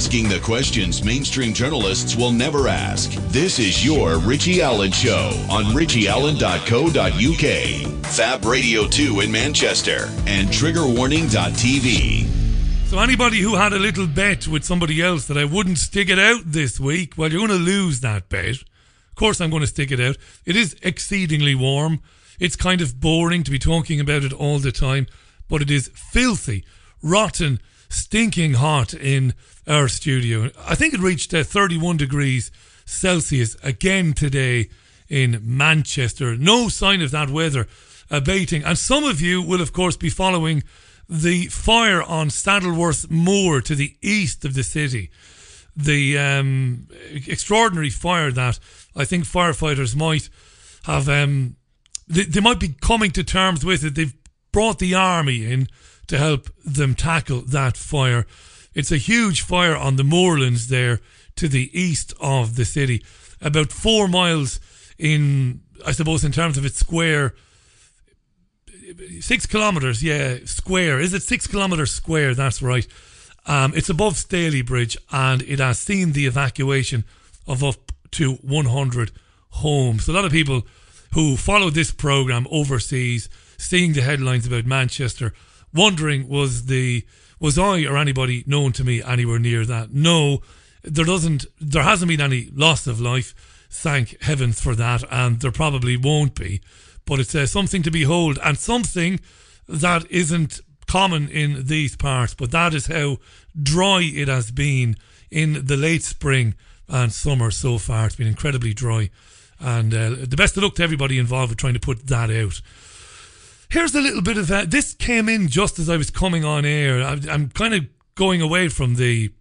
asking the questions mainstream journalists will never ask. This is your Richie Allen Show on richieallen.co.uk, Fab Radio 2 in Manchester, and triggerwarning.tv. So anybody who had a little bet with somebody else that I wouldn't stick it out this week, well, you're going to lose that bet. Of course I'm going to stick it out. It is exceedingly warm. It's kind of boring to be talking about it all the time, but it is filthy, rotten, stinking hot in our studio. I think it reached 31 degrees Celsius again today in Manchester. No sign of that weather abating. And some of you will, of course, be following the fire on Saddleworth Moor to the east of the city. The extraordinary fire that I think firefighters might have... They might be coming to terms with it. They've brought the army in to help them tackle that fire. It's a huge fire on the moorlands there to the east of the city. About 4 miles in, I suppose, in terms of its square, 6 kilometres, square. Is it 6 kilometres square? That's right. It's above Staley Bridge, and it has seen the evacuation of up to 100 homes. A lot of people who follow this programme overseas, seeing the headlines about Manchester, wondering was I or anybody known to me anywhere near that. No, there hasn't been any loss of life, thank heavens for that, and there probably won't be. But it's something to behold, and something that isn't common in these parts, but that is how dry it has been in the late spring and summer so far. It's been incredibly dry. And the best of luck to everybody involved with trying to put that out. Here's a little bit of that. This came in just as I was coming on air. I'm kind of going away from the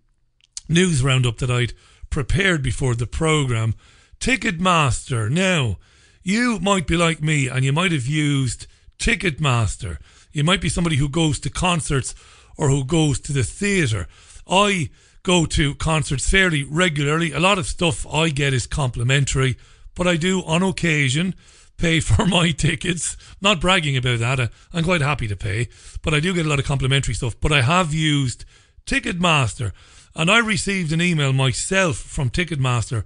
news roundup that I'd prepared before the programme. Ticketmaster. Now, you might be like me and you might have used Ticketmaster. You might be somebody who goes to concerts or who goes to the theatre. I go to concerts fairly regularly. A lot of stuff I get is complimentary. But I do, on occasion, pay for my tickets. Not bragging about that. I'm quite happy to pay. But I do get a lot of complimentary stuff. But I have used Ticketmaster. And I received an email myself from Ticketmaster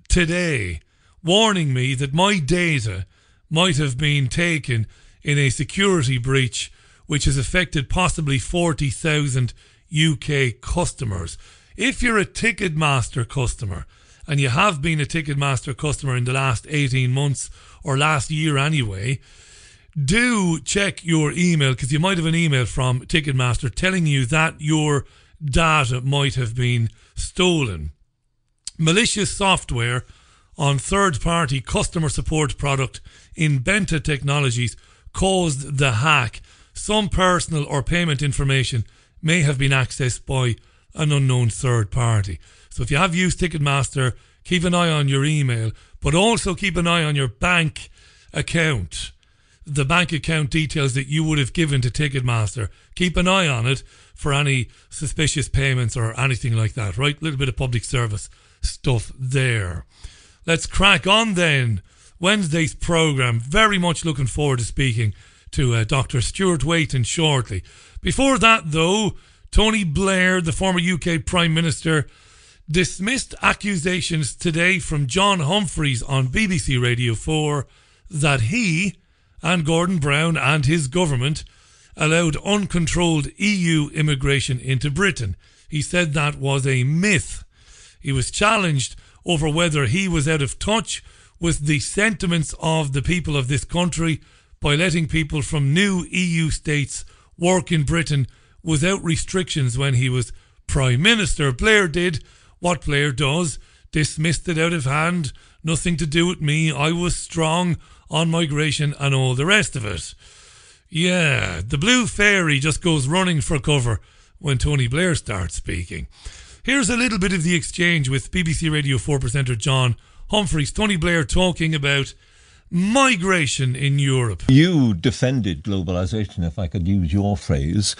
today warning me that my data might have been taken in a security breach which has affected possibly 40,000 UK customers. If you're a Ticketmaster customer, and you have been a Ticketmaster customer in the last 18 months or last year anyway, do check your email, because you might have an email from Ticketmaster telling you that your data might have been stolen. Malicious software on third-party customer support product in Benta Technologies caused the hack. Some personal or payment information may have been accessed by an unknown third party. So if you have used Ticketmaster, keep an eye on your email, but also keep an eye on your bank account. The bank account details that you would have given to Ticketmaster. Keep an eye on it for any suspicious payments or anything like that, right? A little bit of public service stuff there. Let's crack on then. Wednesday's programme. Very much looking forward to speaking to Dr. Stuart Wayton shortly. Before that, though, Tony Blair, the former UK Prime Minister, dismissed accusations today from John Humphreys on BBC Radio 4 that he and Gordon Brown and his government allowed uncontrolled EU immigration into Britain. He said that was a myth. He was challenged over whether he was out of touch with the sentiments of the people of this country by letting people from new EU states work in Britain without restrictions when he was Prime Minister. Blair did what Blair does, dismissed it out of hand, nothing to do with me, I was strong on migration and all the rest of it. Yeah, the blue fairy just goes running for cover when Tony Blair starts speaking. Here's a little bit of the exchange with BBC Radio 4 presenter John Humphreys. Tony Blair talking about migration in Europe. You defended globalisation, if I could use your phrase,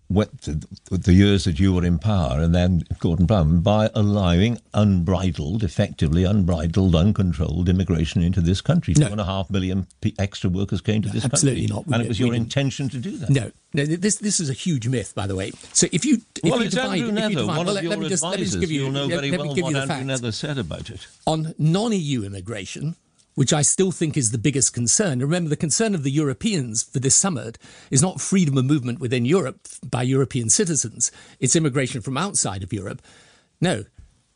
the years that you were in power, and then Gordon Brown, by allowing effectively unbridled, uncontrolled immigration into this country. No. 2.5 million extra workers came to this country. Absolutely not. And it was your intention to do that. No, this is a huge myth, by the way. So if you Andrew Nether, one of your advisors. You'll know very well what Andrew Nether said about it. On non-EU immigration, which I still think is the biggest concern. Remember, the concern of the Europeans for this summit is not freedom of movement within Europe by European citizens. It's immigration from outside of Europe. No,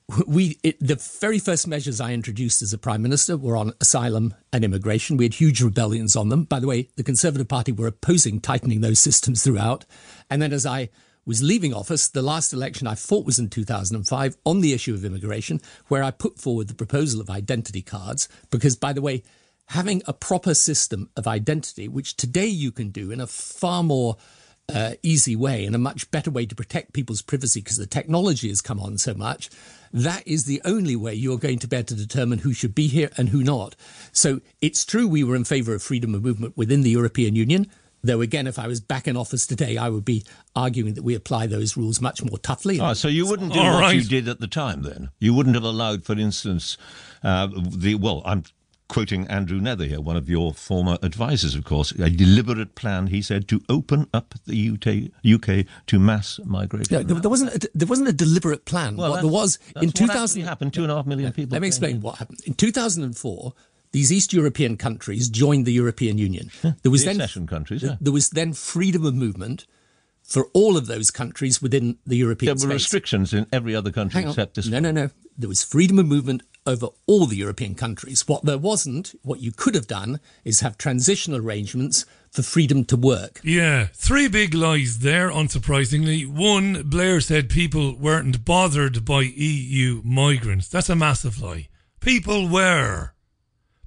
the very first measures I introduced as a Prime Minister were on asylum and immigration. We had huge rebellions on them. By the way, the Conservative Party were opposing tightening those systems throughout. And then as I was leaving office, the last election I fought was in 2005 on the issue of immigration, where I put forward the proposal of identity cards, because, by the way, having a proper system of identity, which today you can do in a far more easy way and a much better way to protect people's privacy because the technology has come on so much, that is the only way you're going to be able to determine who should be here and who not. So it's true we were in favour of freedom of movement within the European Union. Though, again, if I was back in office today, I would be arguing that we apply those rules much more toughly. So you wouldn't do what you did at the time, then? You wouldn't have allowed, for instance, I'm quoting Andrew Nether here, one of your former advisors, of course, a deliberate plan, he said, to open up the UK to mass migration. No, there wasn't a deliberate plan. Well, what there was in 2000 happened. 2.5 million people. Let me explain what happened in 2004. These East European countries joined the European Union. There was accession countries. Yeah. There was then freedom of movement for all of those countries within the European space. There were restrictions in every other country except this one. No. There was freedom of movement over all the European countries. What there wasn't, what you could have done, is have transitional arrangements for freedom to work. Yeah, 3 big lies there, unsurprisingly. One, Blair said people weren't bothered by EU migrants. That's a massive lie. People were.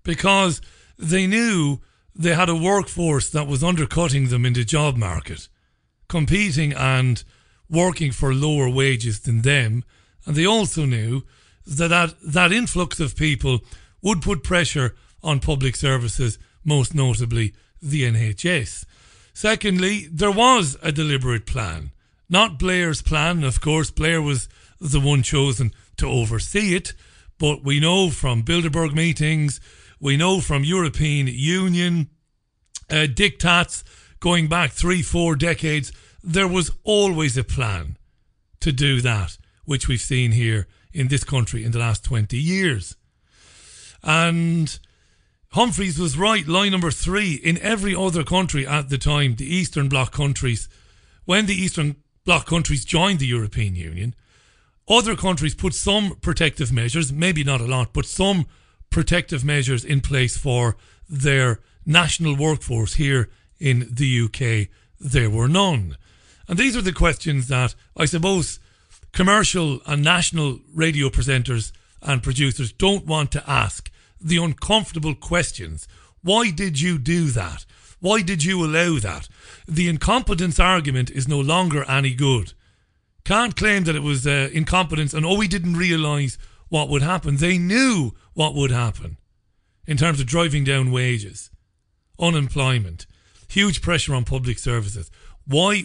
Because they knew they had a workforce that was undercutting them in the job market, competing and working for lower wages than them. And they also knew that influx of people would put pressure on public services, most notably the NHS. Secondly, there was a deliberate plan. Not Blair's plan, of course. Blair was the one chosen to oversee it. But we know from Bilderberg meetings, we know from European Union diktats going back 3-4 decades, there was always a plan to do that, which we've seen here in this country in the last 20 years. And Humphreys was right, lie number 3. In every other country at the time, the Eastern Bloc countries, when the Eastern Bloc countries joined the European Union, other countries put some protective measures, maybe not a lot, but some protective measures in place for their national workforce. Here in the UK, there were none. And these are the questions that I suppose commercial and national radio presenters and producers don't want to ask. The uncomfortable questions. Why did you do that? Why did you allow that? The incompetence argument is no longer any good. Can't claim that it was incompetence and we didn't realise what would happen. They knew what would happen in terms of driving down wages, unemployment, huge pressure on public services. Why?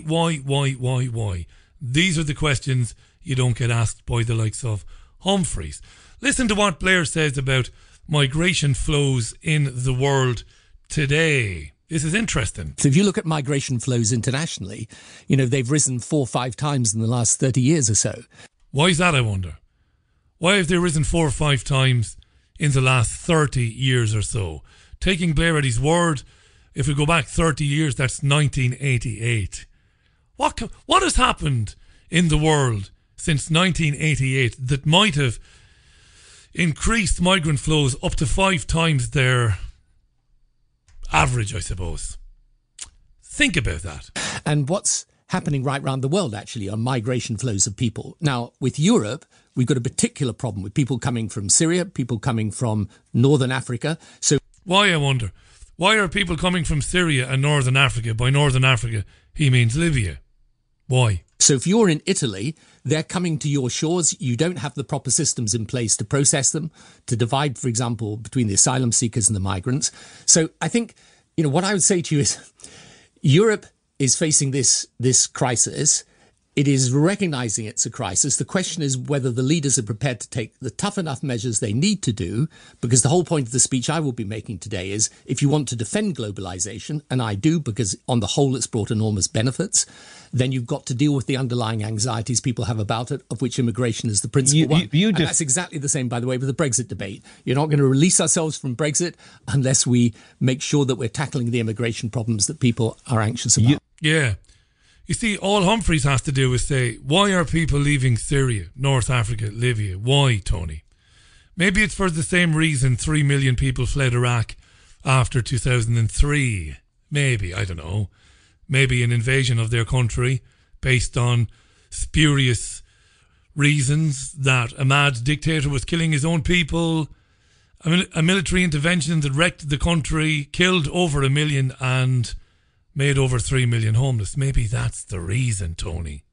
These are the questions you don't get asked by the likes of Humphreys. Listen to what Blair says about migration flows in the world today. This is interesting. So if you look at migration flows internationally, they've risen 4 or 5 times in the last 30 years or so. Why is that, I wonder? Why have they risen 4 or 5 times in the last 30 years or so? Taking Blair at his word, if we go back 30 years, that's 1988. What has happened in the world since 1988 that might have increased migrant flows up to 5 times their average, I suppose? Think about that. And what's happening right around the world, actually, on migration flows of people. Now, with Europe, we've got a particular problem with people coming from Syria, people coming from Northern Africa. So why, I wonder? Why are people coming from Syria and Northern Africa? By Northern Africa, he means Libya. Why? So if you're in Italy, they're coming to your shores. You don't have the proper systems in place to process them, to divide, for example, between the asylum seekers and the migrants. So I think, what I would say to you is Europe is facing this crisis. It is recognizing it's a crisis. The question is whether the leaders are prepared to take the tough enough measures they need to do, because the whole point of the speech I will be making today is if you want to defend globalization, and I do because on the whole it's brought enormous benefits, then you've got to deal with the underlying anxieties people have about it, of which immigration is the principal one. And that's exactly the same, by the way, with the Brexit debate. You're not going to release ourselves from Brexit unless we make sure that we're tackling the immigration problems that people are anxious about. Yeah. You see, all Humphreys has to do is say, why are people leaving Syria, North Africa, Libya? Why, Tony? Maybe it's for the same reason 3 million people fled Iraq after 2003. Maybe, I don't know. Maybe an invasion of their country based on spurious reasons that a mad dictator was killing his own people. A military intervention that wrecked the country, killed over 1 million and made over 3 million homeless. Maybe that's the reason, Tony.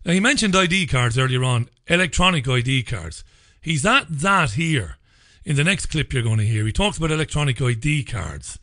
Now, he mentioned ID cards earlier on, electronic ID cards. He's at that here in the next clip you're going to hear. He talks about electronic ID cards.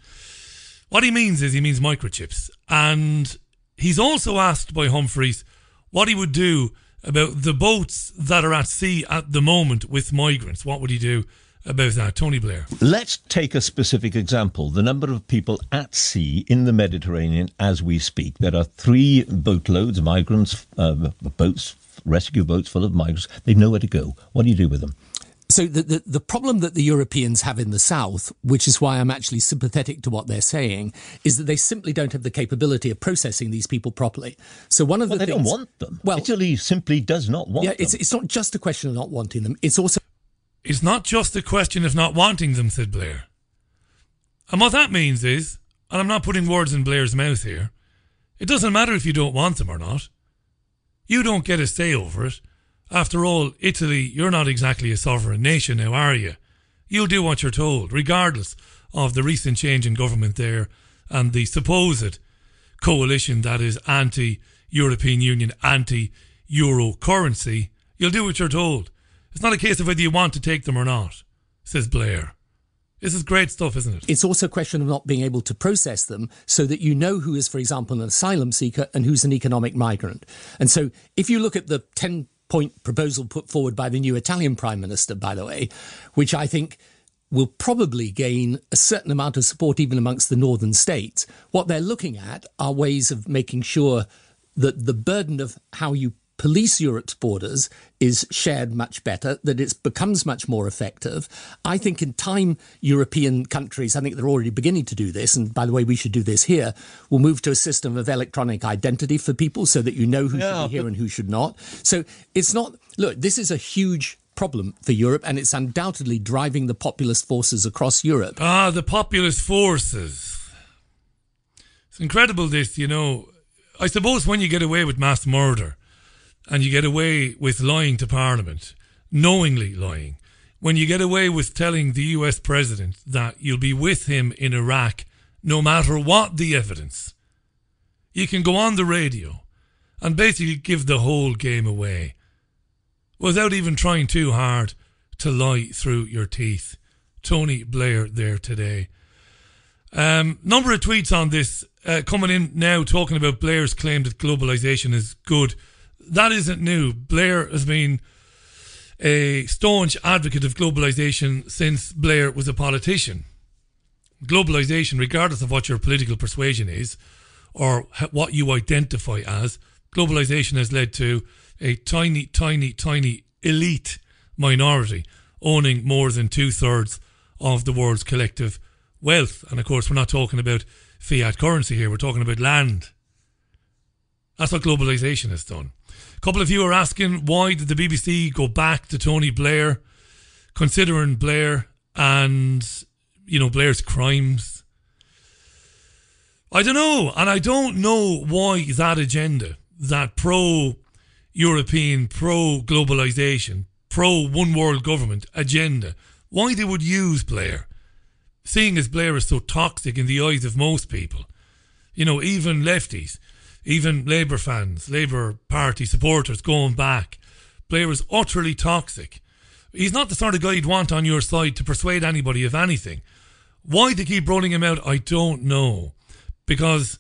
What he means is he means microchips. And he's also asked by Humphreys what he would do about the boats that are at sea at the moment with migrants. What would he do about that? Tony Blair. Let's take a specific example. The number of people at sea in the Mediterranean as we speak. There are 3 boatloads, migrants, boats, rescue boats full of migrants. They've nowhere to go. What do you do with them? So the problem that the Europeans have in the south, which is why I'm actually sympathetic to what they're saying, is that they simply don't have the capability of processing these people properly. So one of the things... They don't want them. Well, Italy simply does not want them. It's not just a question of not wanting them. It's also... It's not just a question of not wanting them, said Blair. And what that means is, and I'm not putting words in Blair's mouth here, it doesn't matter if you don't want them or not. You don't get a say over it. After all, Italy, you're not exactly a sovereign nation now, are you? You'll do what you're told, regardless of the recent change in government there and the supposed coalition that is anti-European Union, anti-Euro currency. You'll do what you're told. It's not a case of whether you want to take them or not, says Blair. This is great stuff, isn't it? It's also a question of not being able to process them so that you know who is, for example, an asylum seeker and who's an economic migrant. And so if you look at the 10-point proposal put forward by the new Italian Prime Minister, by the way, which I think will probably gain a certain amount of support even amongst the northern states, what they're looking at are ways of making sure that the burden of how you police Europe's borders is shared much better, that it becomes much more effective. I think in time, European countries, I think they're already beginning to do this, and by the way, we should do this here, will move to a system of electronic identity for people so that you know who should be here and who should not. So it's not, look, this is a huge problem for Europe, and it's undoubtedly driving the populist forces across Europe. Ah, the populist forces. It's incredible this, you know. I suppose when you get away with mass murder, and you get away with lying to Parliament, knowingly lying, when you get away with telling the US president that you'll be with him in Iraq no matter what the evidence, you can go on the radio and basically give the whole game away without even trying too hard to lie through your teeth. Tony Blair there today. Number of tweets on this coming in now talking about Blair's claim that globalisation is good. That isn't new. Blair has been a staunch advocate of globalisation since Blair was a politician. Globalisation, regardless of what your political persuasion is or what you identify as, globalisation has led to a tiny, tiny, tiny elite minority owning more than 2/3 of the world's collective wealth. And of course, we're not talking about fiat currency here. We're talking about land. That's what globalisation has done. A couple of you are asking, why did the BBC go back to Tony Blair, considering Blair and, you know, Blair's crimes? I don't know. And I don't know why that agenda, that pro-European, pro-globalisation, pro-one world government agenda, why they would use Blair, seeing as Blair is so toxic in the eyes of most people. You know, even lefties, even Labour fans, Labour Party supporters going back. Blair is utterly toxic. He's not the sort of guy you'd want on your side to persuade anybody of anything. Why they keep rolling him out, I don't know. Because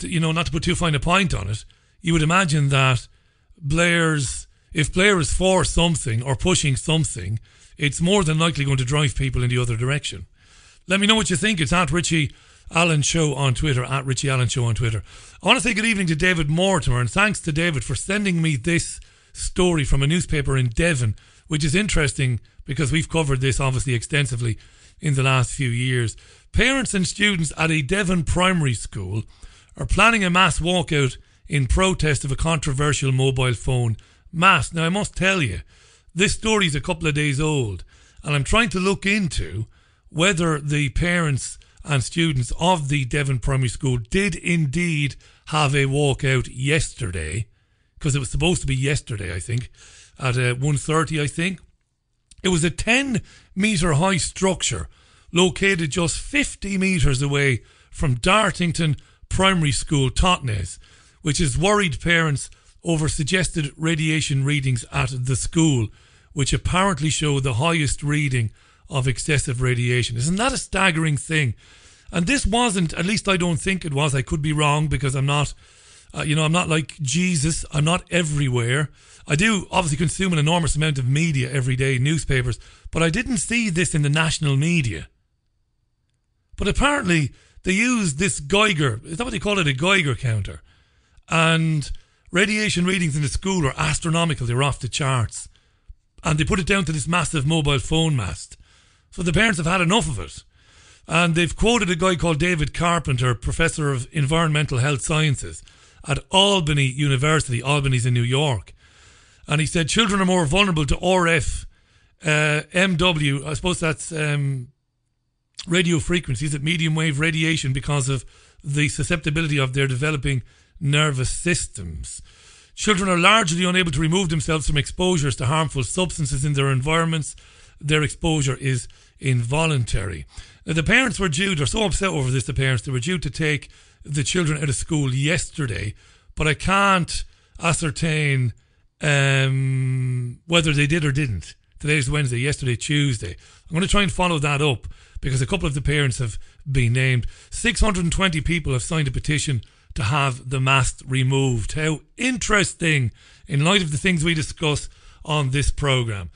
not to put too fine a point on it, you would imagine that if Blair is for something or pushing something, it's more than likely going to drive people in the other direction. Let me know what you think. It's at Richie Allen Show on Twitter, at Richie Allen Show on Twitter. I want to say good evening to David Mortimer, and thanks to David for sending me this story from a newspaper in Devon, which is interesting because we've covered this obviously extensively in the last few years. Parents and students at a Devon primary school are planning a mass walkout in protest of a controversial mobile phone mast. Now, I must tell you, this story is a couple of days old, and I'm trying to look into whether the parents and students of the Devon primary school did indeed have a walkout yesterday, because it was supposed to be yesterday, I think, at 1:30, I think. It was a 10-metre high structure located just 50 metres away from Dartington Primary School, Totnes, which has worried parents over suggested radiation readings at the school, which apparently show the highest reading of excessive radiation. Isn't that a staggering thing? And this wasn't, at least I don't think it was, I could be wrong because I'm not, I'm not like Jesus, I'm not everywhere. I do obviously consume an enormous amount of media every day, newspapers, but I didn't see this in the national media. But apparently they used this Geiger, is that what they call it, a Geiger counter? And radiation readings in the school are astronomical, they're off the charts. And they put it down to this massive mobile phone mast. So the parents have had enough of it. And they've quoted a guy called David Carpenter, Professor of Environmental Health Sciences at Albany University. Albany's in New York. And he said children are more vulnerable to RF, MW, I suppose that's radio frequencies at medium wave radiation because of the susceptibility of their developing nervous systems. Children are largely unable to remove themselves from exposures to harmful substances in their environments. Their exposure is involuntary. Now, the parents were due, they're so upset over this, they were due to take the children out of school yesterday, but I can't ascertain whether they did or didn't. Today's Wednesday, yesterday, Tuesday. I'm going to try and follow that up because a couple of the parents have been named. 620 people have signed a petition to have the mast removed. How interesting in light of the things we discuss on this programme.